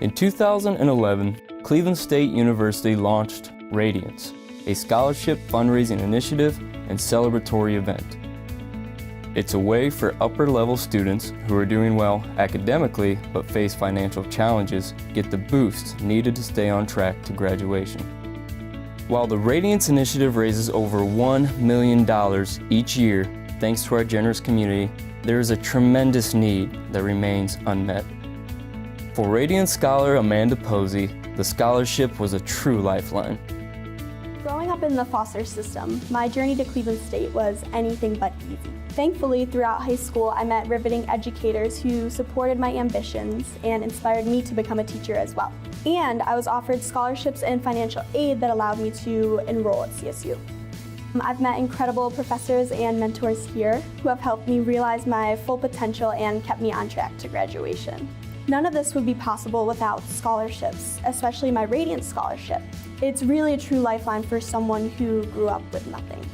In 2011, Cleveland State University launched Radiance, a scholarship fundraising initiative and celebratory event. It's a way for upper-level students who are doing well academically but face financial challenges get the boost needed to stay on track to graduation. While the Radiance Initiative raises over $1 million each year thanks to our generous community, there is a tremendous need that remains unmet. For Radiance scholar Amanda Posey, the scholarship was a true lifeline. Growing up in the foster system, my journey to Cleveland State was anything but easy. Thankfully, throughout high school, I met riveting educators who supported my ambitions and inspired me to become a teacher as well. And I was offered scholarships and financial aid that allowed me to enroll at CSU. I've met incredible professors and mentors here who have helped me realize my full potential and kept me on track to graduation. None of this would be possible without scholarships, especially my Radiance scholarship. It's really a true lifeline for someone who grew up with nothing.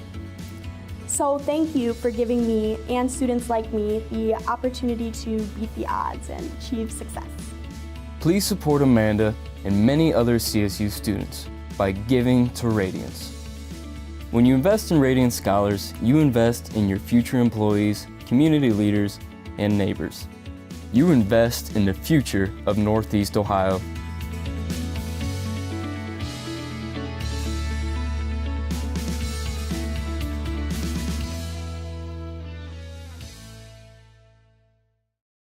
So thank you for giving me and students like me the opportunity to beat the odds and achieve success. Please support Amanda and many other CSU students by giving to Radiance. When you invest in Radiance scholars, you invest in your future employees, community leaders, and neighbors. You invest in the future of Northeast Ohio